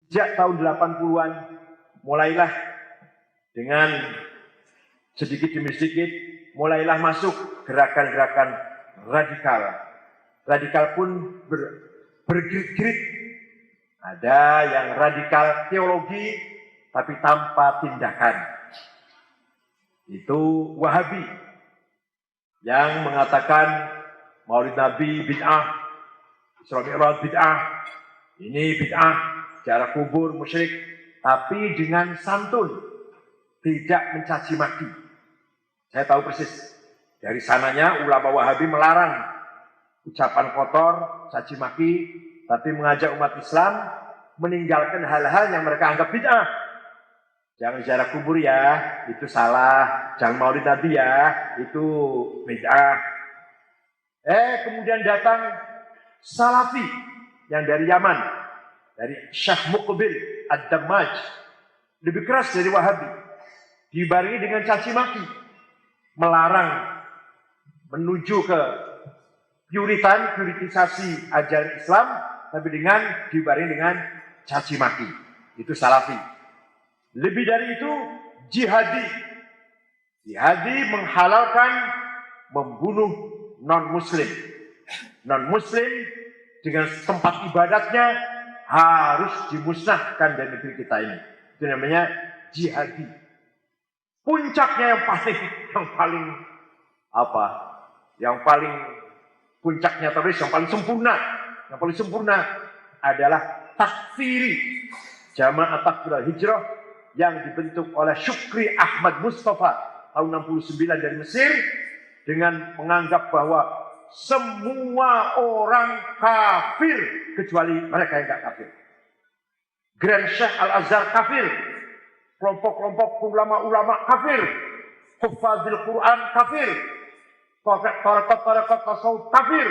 Sejak tahun 80-an mulailah dengan sedikit demi sedikit mulailah masuk gerakan-gerakan radikal. Radikal pun bergerit-gerit. Ada yang radikal teologi tapi tanpa tindakan. Itu Wahabi yang mengatakan Maulid Nabi bid'ah, Isra Mi'raj bid'ah, ini bid'ah, ziarah kubur musyrik, tapi dengan santun, tidak mencaci maki. Saya tahu persis dari sananya ulama Wahabi melarang ucapan kotor, caci maki, tapi mengajak umat Islam meninggalkan hal-hal yang mereka anggap bid'ah. Jangan ziarah kubur ya, itu salah. Jangan Maulid Nabi ya, itu bid'ah. Kemudian datang Salafi yang dari Yaman, dari Syekh Muqbil Ad-Dammaj, lebih keras dari Wahabi, dibarengi dengan caci maki, melarang menuju ke puritisasi ajaran Islam, tapi dibarengi dengan caci maki. Itu Salafi. Lebih dari itu, jihadi. Jihadi menghalalkan membunuh non-muslim. Non-muslim dengan tempat ibadatnya harus dimusnahkan dari negeri kita ini. Itu namanya jihadi. Puncaknya yang paling puncaknya teroris, yang paling sempurna adalah takfiri. Jamaah Takfir Hijrah yang dibentuk oleh Syukri Ahmad Mustafa tahun 69 dari Mesir dengan menganggap bahwa semua orang kafir kecuali mereka yang tidak kafir. Grand Sheikh Al-Azhar kafir, kelompok-kelompok ulama-ulama kafir, Hufadzil Quran kafir, tarekat tasawuf kafir.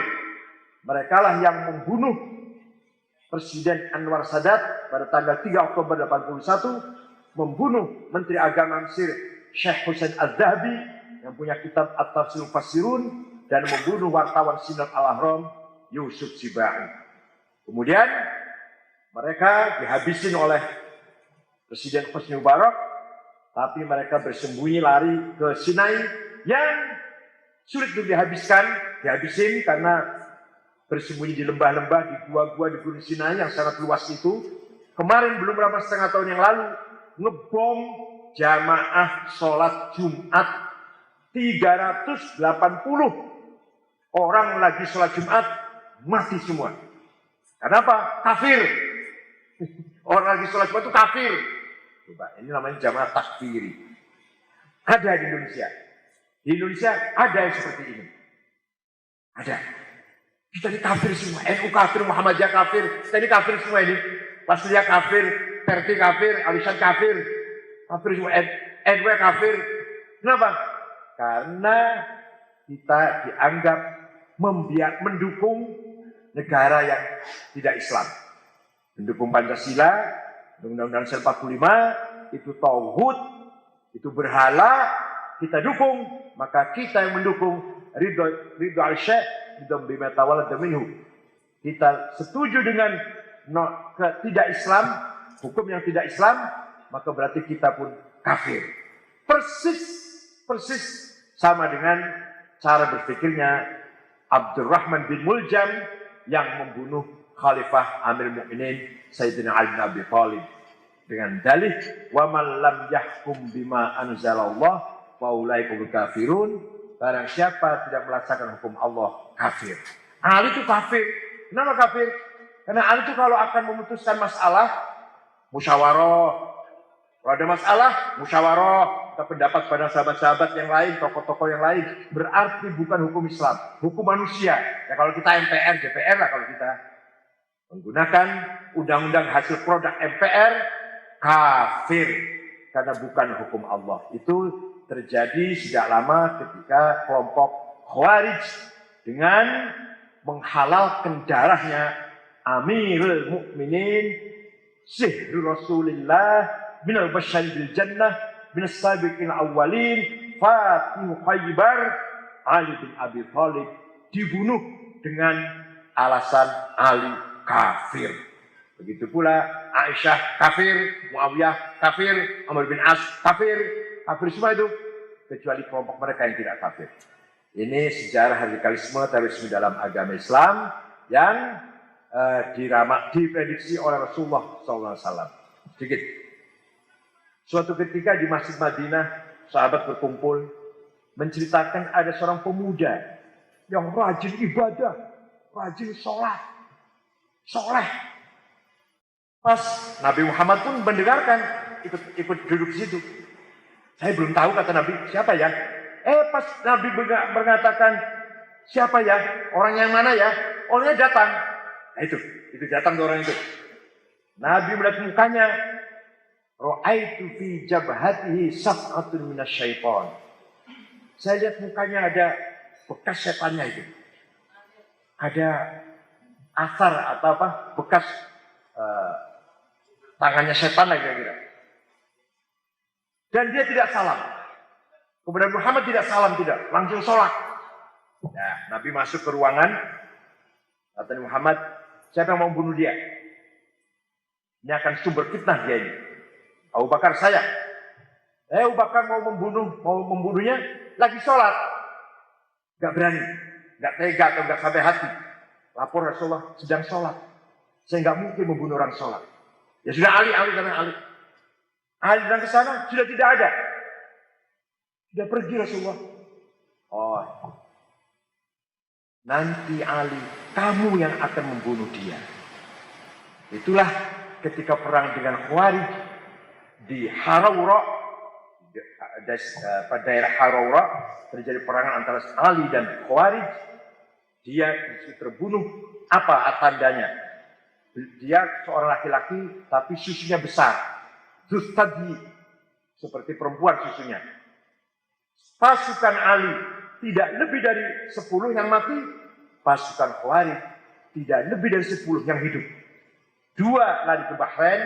Mereka lah yang membunuh Presiden Anwar Sadat pada tanggal 3 Oktober 81, membunuh Menteri Agama Mesir Syekh Hussein Al-Dhahabi yang punya kitab At-Tafsir Mufassirun, dan membunuh wartawan Sinar Al-Ahram Yusuf Sibai. Kemudian mereka dihabisin oleh Presiden Hosni Mubarak, tapi mereka bersembunyi lari ke Sinai yang sulit untuk dihabisin karena bersembunyi di lembah-lembah, di gua-gua di Gunung Sinai yang sangat luas itu. Kemarin belum lama setengah tahun yang lalu ngebom jamaah sholat Jumat 380 orang lagi sholat Jumat mati semua. Kenapa? Kafir. Orang lagi sholat Jumat itu kafir. Coba, ini namanya jamaah takfiri. Ada di Indonesia. Di Indonesia ada yang seperti ini. Ada. Kita ini kafir semua. NU kafir, Muhammadiyah kafir. Kita ini kafir semua ini. Wasliyah kafir, Perti kafir, Alisan kafir. Kafir semua. NW kafir. Kenapa? Karena kita dianggap mendukung negara yang tidak Islam. Mendukung Pancasila, Undang-Undang 45, itu tauhid, itu berhala, kita dukung. Maka kita yang mendukung Ridho al-Syekh, Ridho bima tawalla minhu. Kita setuju dengan tidak Islam, hukum yang tidak Islam, maka berarti kita pun kafir. Persis sama dengan cara berpikirnya Abdurrahman bin Muljam yang membunuh Khalifah Amir Mu'minin Sayyidina Ali bin Abi Thalib dengan dalih wa man lam yahkum bima anzalallah fa ulaika kafirun. Barang siapa tidak melaksanakan hukum Allah, kafir. Ali itu kafir. Kenapa kafir? Karena Ali itu kalau akan memutuskan masalah, musyawarah. Kalau ada masalah, musyawarah. Kita pendapat pada sahabat-sahabat yang lain, tokoh-tokoh yang lain. Berarti bukan hukum Islam, hukum manusia. Ya kalau kita MPR, DPR lah kalau kita menggunakan undang-undang hasil produk MPR, kafir. Karena bukan hukum Allah. Itu terjadi sejak lama ketika kelompok Khawarij dengan menghalalkan darahnya Amirul Mukminin Sihru Rasulillah minal basyari bil jannah minas sabiqin awwalin Fatih Khaybar Ali bin Abi Thalib dibunuh dengan alasan Ali kafir. Begitu pula Aisyah kafir, Muawiyah kafir, Amr bin As kafir, kafir semua itu, kecuali kelompok mereka yang tidak kafir. Ini sejarah radikalisme terorisme dalam agama Islam yang diprediksi oleh Rasulullah SAW. Sedikit. Suatu ketika di Masjid Madinah, sahabat berkumpul menceritakan ada seorang pemuda yang rajin ibadah, rajin sholat, soleh. Pas Nabi Muhammad pun mendengarkan, ikut duduk di situ. Saya belum tahu, kata Nabi, siapa ya? Pas Nabi mengatakan, siapa ya? Orang yang mana ya? Orangnya datang. Nah itu datang orang itu. Nabi melihat mukanya, ra'aitu fi jabhatihi saf'atun minasyaiton. Saya lihat mukanya ada bekas setannya itu. Ada asar atau apa? Bekas tangannya setan lah kira-kira. Dan dia tidak salam. Kemudian Muhammad tidak salam, tidak. Langsung sholat. Ya, Nabi masuk ke ruangan. Kata Muhammad, siapa yang mau bunuh dia? Ini akan sumber fitnah dia ini. Abu Bakar saya. Abu Bakar mau membunuhnya, lagi sholat. Gak berani. Gak tega atau gak sampai hati. Lapor Rasulullah sedang sholat. Saya gak mungkin membunuh orang sholat. Ya sudah Ali datang ke sana, sudah tidak ada. Sudah pergi Rasulullah. Oh, nanti Ali, kamu yang akan membunuh dia. Itulah ketika perang dengan Khawarij di Harawra, daerah Harawra, terjadi perangan antara Ali dan Khawarij. Dia terbunuh. Apa tandanya? Dia seorang laki-laki, tapi susunya besar. Zustadhi, seperti perempuan susunya. Pasukan Ali tidak lebih dari 10 yang mati. Pasukan Khawarij tidak lebih dari 10 yang hidup. 2 lari ke Bahrain,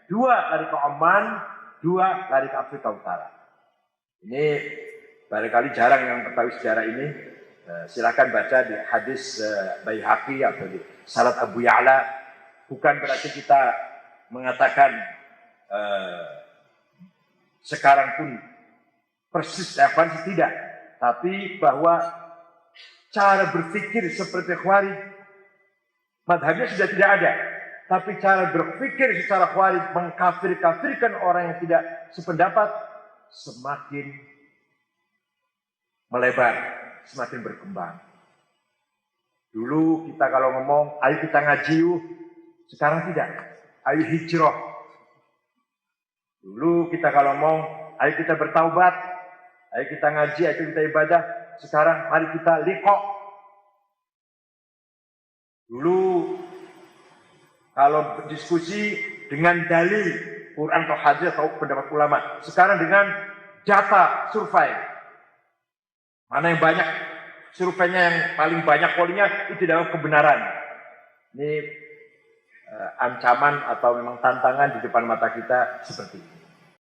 2 lari ke Oman, 2 lari ke Afrika Utara. Ini barangkali jarang yang mengetahui sejarah ini. Silakan baca di hadis Baihaqi atau di Salat Abu Ya'la. Bukan berarti kita mengatakan sekarang pun persis Evansi tidak, tapi bahwa cara berpikir seperti Khawarij, madhabnya sudah tidak ada, tapi cara berpikir secara Khawarij mengkafir-kafirkan orang yang tidak sependapat semakin melebar, semakin berkembang. Dulu kita kalau ngomong, ayo kita ngaji yuk, sekarang tidak, ayo hijrah. Dulu kita kalau ngomong, ayo kita bertaubat, ayo kita ngaji, ayo kita ibadah. Sekarang mari kita liqa. Dulu kalau diskusi dengan dalil Quran atau hadis atau pendapat ulama, sekarang dengan data survei. Mana yang banyak surveinya, yang paling banyak pollingnya itu dalam kebenaran. Ini ancaman atau memang tantangan di depan mata kita seperti ini.